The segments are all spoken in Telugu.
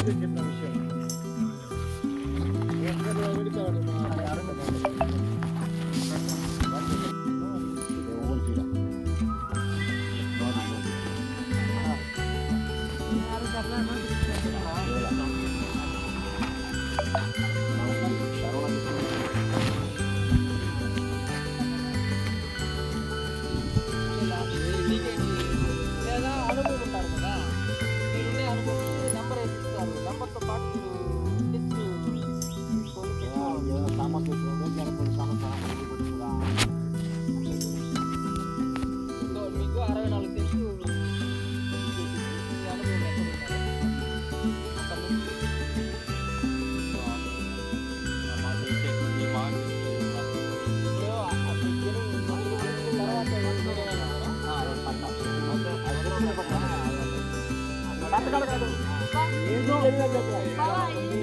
చెప్పిన విషయం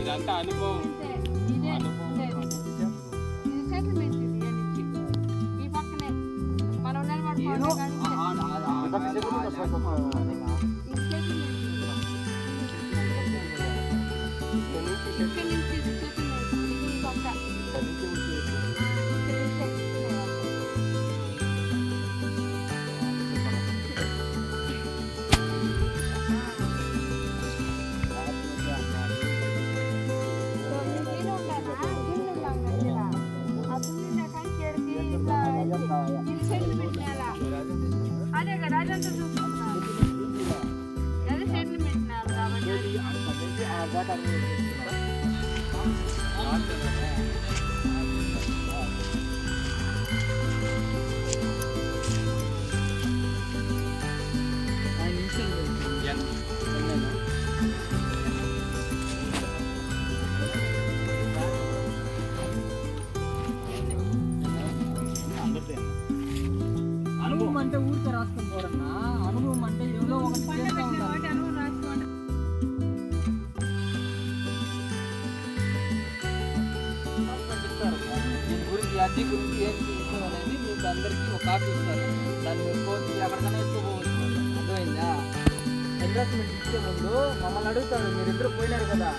ఇదంతా అనుభవం. అదే కదా అదంతా చూసుకుంటున్నాను అదే చెట్లు పెట్టినారు అనుభవం అంటే ఊరికే రాసుకొని పోరన్నా. అనుభవం అంటే ఏదో ఒకటి చేస్తూ ఉంటారు. దీని గురించి అర్జీ గురించి ఏంటి విషయం అనేది మీకు అందరికీ ఒక కాపీ ఇస్తారు. దాన్ని మీరు కోర్టు ఎక్కడికైనా ఎక్కువపోవచ్చు. అర్థమైందా? అడ్రస్మెంట్ ఇచ్చే ముందు మమ్మల్ని అడుగుతాడు, మీరిద్దరు పోయినారు కదా,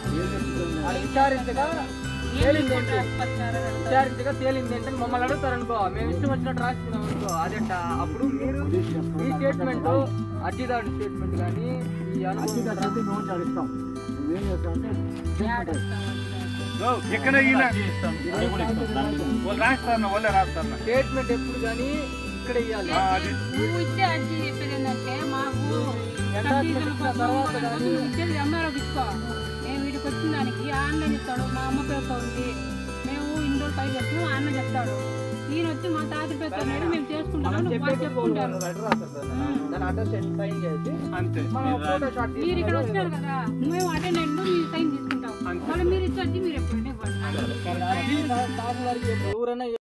అది విచారించగా తేలింది అంటే మమ్మల్ని అడుగుతారు అనుకో, మేము ఇష్టం వచ్చినట్టు రాసుకున్నాం అనుకో, అదేంట అప్పుడు మీరు ఈ స్టేట్మెంట్ అర్జీదారుడి స్టేట్మెంట్ కానీ ఈ అనుభవం స్టేట్మెంట్ ఎప్పుడు కానీ ఇక్కడ ఇవ్వాలి. నువ్వు ఇచ్చే అర్జీ చెప్పేది ఏంటంటే మాకు తర్వాత కానీ ఇచ్చేది ఎంఆర్ఓకి ఇచ్చుకో. మేము వీడికి వచ్చిన దానికి ఆన్లైన్ ఇస్తాడు, మా అమ్మ పేరుతో ఉంది, మేము ఇన్ని రోజులు పై చేస్తున్నాం అన్న చెప్తాడు. ఈయన వచ్చి మా తాత పేరుతో ఉన్నాడు, మేము చేసుకుంటాము చెప్పుకుంటారు. మీరు ఇక్కడ వచ్చినారు కదా, మేము అటెండెంట్ మీరు సైన్ తీసుకుంటాం, మళ్ళీ మీరు ఇచ్చి వచ్చి మీరు ఎప్పుడైనా ఎవరైనా